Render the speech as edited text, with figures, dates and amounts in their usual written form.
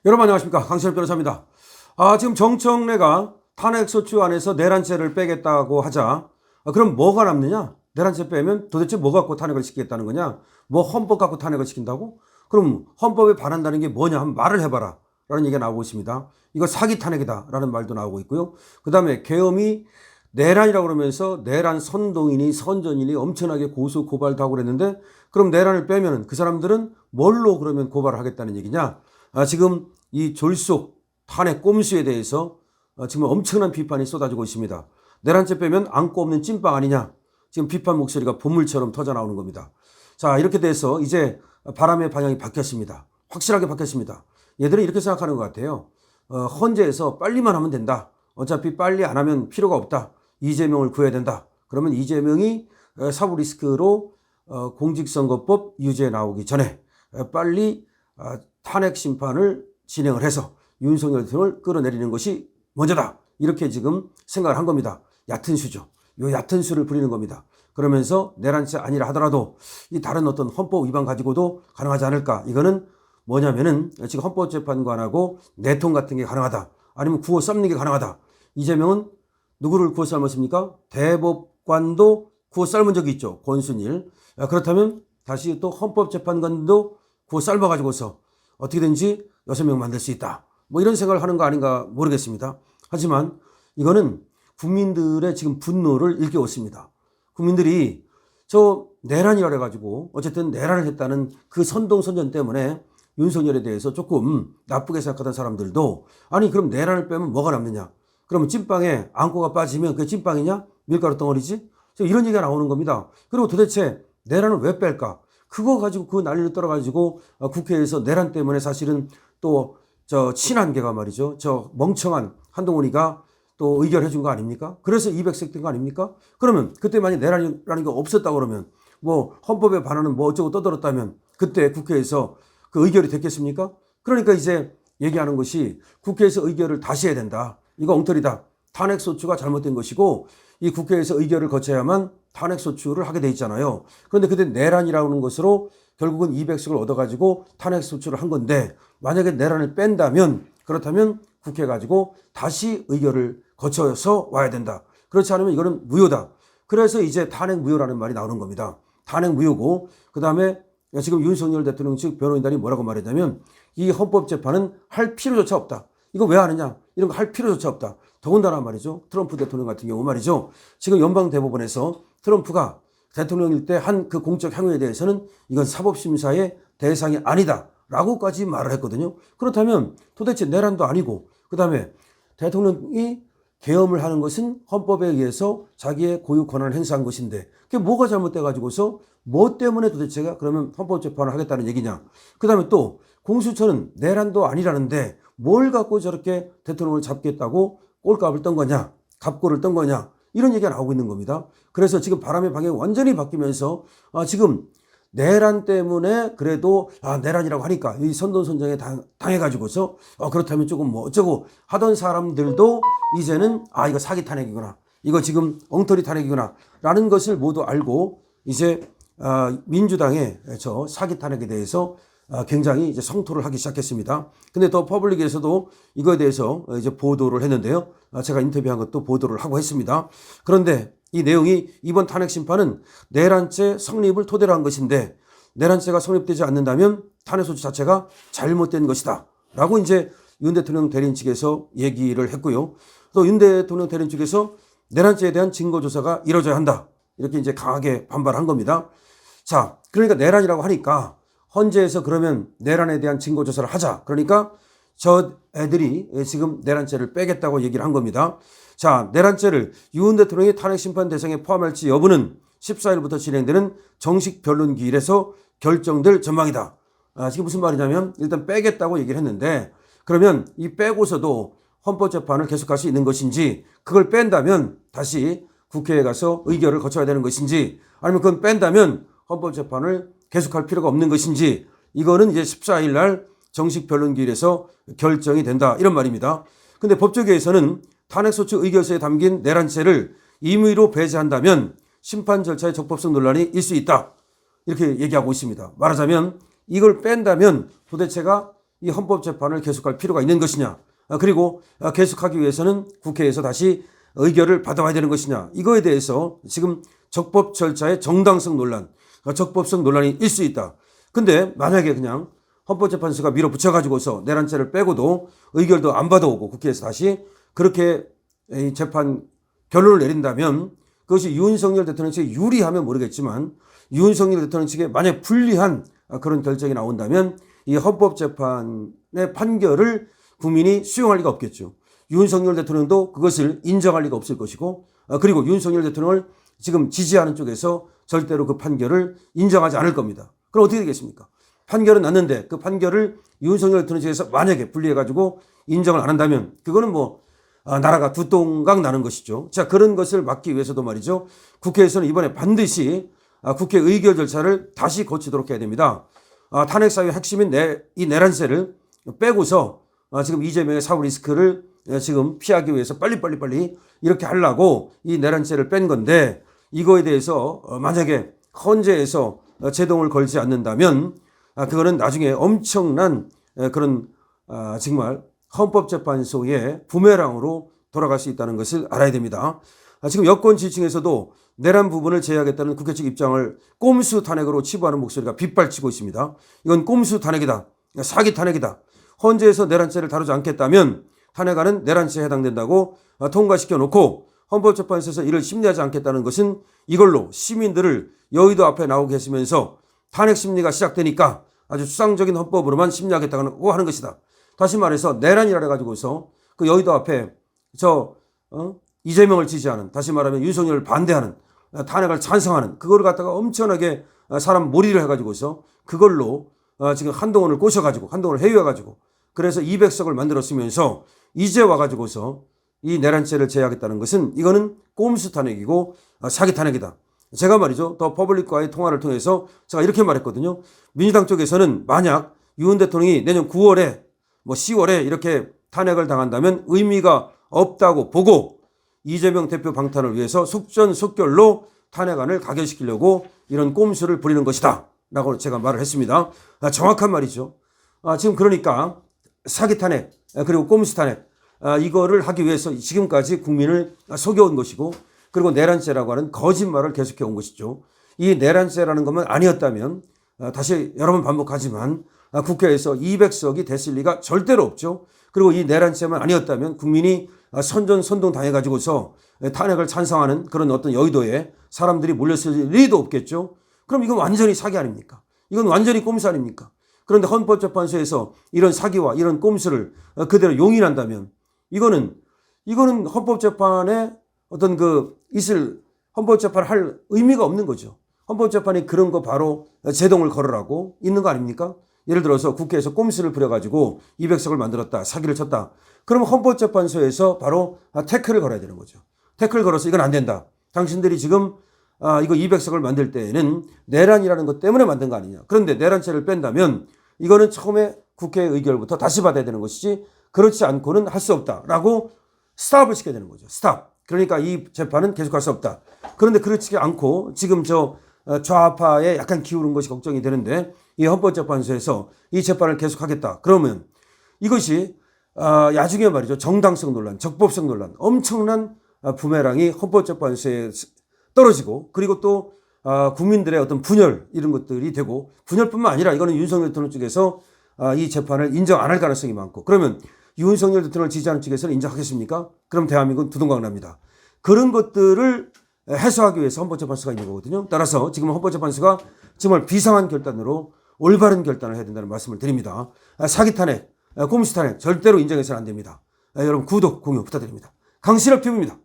여러분 안녕하십니까, 강신엽 변호사입니다. 지금 정청래가 탄핵소추 안에서 내란죄를 빼겠다고 하자, 그럼 뭐가 남느냐? 내란죄 빼면 도대체 뭐 갖고 탄핵을 시키겠다는 거냐? 뭐 헌법 갖고 탄핵을 시킨다고? 그럼 헌법에 반한다는 게 뭐냐? 한번 말을 해봐라 라는 얘기가 나오고 있습니다. 이거 사기 탄핵이다 라는 말도 나오고 있고요. 그 다음에 계엄이 내란이라고 그러면서 내란 선동인이 선전인이 엄청나게 고소 고발도 하고 그랬는데, 그럼 내란을 빼면 그 사람들은 뭘로 그러면 고발을 하겠다는 얘기냐? 지금 이 졸속 탄핵 꼼수에 대해서 지금 엄청난 비판이 쏟아지고 있습니다. 내란죄 빼면 안고 없는 찐빵 아니냐? 지금 비판 목소리가 보물처럼 터져 나오는 겁니다. 자, 이렇게 돼서 이제 바람의 방향이 바뀌었습니다. 확실하게 바뀌었습니다. 얘들은 이렇게 생각하는 것 같아요. 헌재에서 빨리만 하면 된다. 어차피 빨리 안 하면 필요가 없다. 이재명을 구해야 된다. 그러면 이재명이 사부 리스크로 공직선거법 유죄에 나오기 전에 빨리 탄핵 심판을 진행을 해서 윤석열 대통령을 끌어내리는 것이 먼저다. 이렇게 지금 생각을 한 겁니다. 얕은 수죠. 요 얕은 수를 부리는 겁니다. 그러면서 내란죄 아니라 하더라도 이 다른 어떤 헌법 위반 가지고도 가능하지 않을까. 이거는 뭐냐면은 지금 헌법재판관하고 내통 같은 게 가능하다. 아니면 구워 삶는 게 가능하다. 이재명은 누구를 구워 삶았습니까? 대법관도 구워 삶은 적이 있죠. 권순일. 그렇다면 다시 또 헌법재판관도 구워 삶아가지고서 어떻게든지 6명 만들 수 있다. 뭐 이런 생각을 하는 거 아닌가 모르겠습니다. 하지만 이거는 국민들의 지금 분노를 일깨웠습니다. 국민들이 저 내란이라 해가지고 어쨌든 내란을 했다는 그 선동선전 때문에 윤석열에 대해서 조금 나쁘게 생각하던 사람들도, 아니 그럼 내란을 빼면 뭐가 남느냐? 그러면 찐빵에 안고가 빠지면 그게 찐빵이냐? 밀가루 덩어리지? 이런 얘기가 나오는 겁니다. 그리고 도대체 내란을 왜 뺄까? 그거 가지고 그 난리를 떨어가지고 국회에서 내란 때문에 사실은 또 저 친한계가 말이죠. 저 멍청한 한동훈이가 또 의결해 준 거 아닙니까? 그래서 200석 된 거 아닙니까? 그러면 그때 만약 내란이라는 게 없었다고 그러면 뭐 헌법에 반하는 뭐 어쩌고 떠들었다면 그때 국회에서 그 의결이 됐겠습니까? 그러니까 이제 얘기하는 것이 국회에서 의결을 다시 해야 된다. 이거 엉터리다. 탄핵소추가 잘못된 것이고 이 국회에서 의결을 거쳐야만 탄핵소추를 하게 돼 있잖아요. 그런데 그때 내란이라는 것으로 결국은 200석을 얻어가지고 탄핵소추를 한 건데, 만약에 내란을 뺀다면, 그렇다면 국회 가지고 다시 의결을 거쳐서 와야 된다. 그렇지 않으면 이거는 무효다. 그래서 이제 탄핵 무효라는 말이 나오는 겁니다. 탄핵 무효고, 그 다음에 지금 윤석열 대통령 측 변호인단이 뭐라고 말했냐면 이 헌법재판은 할 필요조차 없다. 이거 왜 하느냐? 이런 거 할 필요조차 없다. 더군다나 말이죠. 트럼프 대통령 같은 경우 말이죠. 지금 연방대법원에서 트럼프가 대통령일 때 한 그 공적 행위에 대해서는 이건 사법심사의 대상이 아니다 라고까지 말을 했거든요. 그렇다면 도대체 내란도 아니고, 그 다음에 대통령이 계엄을 하는 것은 헌법에 의해서 자기의 고유 권한을 행사한 것인데 그게 뭐가 잘못돼 가지고서 뭐 때문에 도대체가 그러면 헌법재판을 하겠다는 얘기냐. 그 다음에 또 공수처는 내란도 아니라는데 뭘 갖고 저렇게 대통령을 잡겠다고 꼴값을 떤 거냐, 갑골을 떤 거냐, 이런 얘기가 나오고 있는 겁니다. 그래서 지금 바람의 방향이 완전히 바뀌면서 지금 내란 때문에 그래도 내란이라고 하니까 이 선동선정에 당해가지고서 그렇다면 조금 뭐 어쩌고 하던 사람들도 이제는 이거 사기 탄핵이구나, 이거 지금 엉터리 탄핵이구나 라는 것을 모두 알고 이제 민주당의 저 사기 탄핵에 대해서 굉장히 이제 성토를 하기 시작했습니다. 근데 더 퍼블릭에서도 이거에 대해서 이제 보도를 했는데요. 제가 인터뷰한 것도 보도를 하고 했습니다. 그런데 이 내용이 이번 탄핵 심판은 내란죄 성립을 토대로 한 것인데 내란죄가 성립되지 않는다면 탄핵소추 자체가 잘못된 것이다 라고 이제 윤 대통령 대리인 측에서 얘기를 했고요. 또 윤 대통령 대리인 측에서 내란죄에 대한 증거조사가 이루어져야 한다, 이렇게 이제 강하게 반발한 겁니다. 자, 그러니까 내란이라고 하니까 헌재에서 그러면 내란에 대한 증거조사를 하자. 그러니까 저 애들이 지금 내란죄를 빼겠다고 얘기를 한 겁니다. 자, 내란죄를 윤 대통령이 탄핵심판 대상에 포함할지 여부는 14일부터 진행되는 정식 변론기일에서 결정될 전망이다. 지금 무슨 말이냐면 일단 빼겠다고 얘기를 했는데, 그러면 이 빼고서도 헌법재판을 계속할 수 있는 것인지, 그걸 뺀다면 다시 국회에 가서 의결을 거쳐야 되는 것인지, 아니면 그건 뺀다면 헌법재판을 계속할 필요가 없는 것인지, 이거는 이제 14일 날 정식 변론기일에서 결정이 된다, 이런 말입니다. 근데 법조계에서는 탄핵소추 의결서에 담긴 내란죄를 임의로 배제한다면 심판 절차의 적법성 논란이 일 수 있다, 이렇게 얘기하고 있습니다. 말하자면 이걸 뺀다면 도대체가 이 헌법재판을 계속할 필요가 있는 것이냐, 그리고 계속하기 위해서는 국회에서 다시 의결을 받아와야 되는 것이냐, 이거에 대해서 지금 적법 절차의 정당성 논란, 적법성 논란이 있을 수 있다. 근데 만약에 그냥 헌법재판소가 밀어붙여가지고서 내란죄를 빼고도 의결도 안 받아오고 국회에서 다시 그렇게 이 재판 결론을 내린다면 그것이 윤석열 대통령 측에 유리하면 모르겠지만 윤석열 대통령 측에 만약 불리한 그런 결정이 나온다면 이 헌법재판의 판결을 국민이 수용할 리가 없겠죠. 윤석열 대통령도 그것을 인정할 리가 없을 것이고, 그리고 윤석열 대통령을 지금 지지하는 쪽에서 절대로 그 판결을 인정하지 않을 겁니다. 그럼 어떻게 되겠습니까? 판결은 났는데 그 판결을 윤석열 대통령 측에서 만약에 분리해가지고 인정을 안 한다면 그거는 나라가 두동강 나는 것이죠. 자, 그런 것을 막기 위해서도 말이죠. 국회에서는 이번에 반드시 국회 의결 절차를 다시 거치도록 해야 됩니다. 탄핵 사유의 핵심인 이 내란죄를 빼고서 지금 이재명의 사후 리스크를 지금 피하기 위해서 빨리 이렇게 하려고 이 내란죄를 뺀 건데, 이거에 대해서 만약에 헌재에서 제동을 걸지 않는다면 그거는 나중에 엄청난 그런 정말 헌법재판소의 부메랑으로 돌아갈 수 있다는 것을 알아야 됩니다. 지금 여권 지층에서도 내란 부분을 제외하겠다는 국회 측 입장을 꼼수 탄핵으로 치부하는 목소리가 빗발치고 있습니다. 이건 꼼수 탄핵이다, 사기 탄핵이다. 헌재에서 내란죄를 다루지 않겠다면 탄핵안은 내란죄에 해당된다고 통과시켜 놓고 헌법재판소에서 이를 심리하지 않겠다는 것은 이걸로 시민들을 여의도 앞에 나오게 했으면서 탄핵 심리가 시작되니까 아주 수상적인 헌법으로만 심리하겠다고 하는 것이다. 다시 말해서 내란이라 해가지고서 그 여의도 앞에 이재명을 지지하는, 다시 말하면 윤석열을 반대하는, 탄핵을 찬성하는 그거를 갖다가 엄청나게 사람 몰이를 해가지고서 그걸로 지금 한동훈을 꼬셔가지고 한동훈을 해유해가지고 그래서 200석을 만들었으면서 이제 와가지고서 이 내란죄를 제외하겠다는 것은 이거는 꼼수 탄핵이고 사기 탄핵이다. 제가 말이죠, 더 퍼블릭과의 통화를 통해서 제가 이렇게 말했거든요. 민주당 쪽에서는 만약 윤 대통령이 내년 9월에 10월에 이렇게 탄핵을 당한다면 의미가 없다고 보고 이재명 대표 방탄을 위해서 속전속결로 탄핵안을 가결시키려고 이런 꼼수를 부리는 것이다 라고 제가 말을 했습니다. 정확한 말이죠. 지금 그러니까 사기 탄핵 그리고 꼼수 탄핵 이거를 하기 위해서 지금까지 국민을 속여온 것이고, 그리고 내란죄라고 하는 거짓말을 계속해 온 것이죠. 이 내란죄라는 것만 아니었다면 다시 여러 번 반복하지만 국회에서 200석이 됐을 리가 절대로 없죠. 그리고 이 내란죄만 아니었다면 국민이 선전선동 당해가지고서 탄핵을 찬성하는 그런 어떤 여의도에 사람들이 몰렸을 리도 없겠죠. 그럼 이건 완전히 사기 아닙니까? 이건 완전히 꼼수 아닙니까? 그런데 헌법재판소에서 이런 사기와 이런 꼼수를 그대로 용인한다면 이거는 헌법재판에 어떤 헌법재판을 할 의미가 없는 거죠. 헌법재판이 그런 거 바로 제동을 걸으라고 있는 거 아닙니까? 예를 들어서 국회에서 꼼수를 부려가지고 200석을 만들었다, 사기를 쳤다. 그러면 헌법재판소에서 바로 태클을 걸어야 되는 거죠. 태클을 걸어서 이건 안 된다. 당신들이 지금 이거 200석을 만들 때에는 내란이라는 것 때문에 만든 거 아니냐. 그런데 내란죄를 뺀다면 이거는 처음에 국회 의결부터 다시 받아야 되는 것이지 그렇지 않고는 할 수 없다라고 스탑을 시켜야 되는 거죠. 스탑. 그러니까 이 재판은 계속할 수 없다. 그런데 그렇지 않고 지금 좌파에 약간 기울은 것이 걱정이 되는데 이 헌법재판소에서 이 재판을 계속하겠다. 그러면 이것이 나중에 말이죠. 정당성 논란, 적법성 논란, 엄청난 부메랑이 헌법재판소에 떨어지고, 그리고 또 국민들의 어떤 분열 이런 것들이 되고, 분열뿐만 아니라 이거는 윤석열 대통령 쪽에서 이 재판을 인정 안 할 가능성이 많고, 그러면 윤석열 대통령을 지지하는 측에서는 인정하겠습니까? 그럼 대한민국은 두동강 납니다. 그런 것들을 해소하기 위해서 헌법재판소가 있는 거거든요. 따라서 지금 헌법재판소가 정말 비상한 결단으로 올바른 결단을 해야 된다는 말씀을 드립니다. 사기 탄핵, 꼼수 탄핵 절대로 인정해서는 안 됩니다. 여러분 구독, 공유 부탁드립니다. 강신업 TV입니다.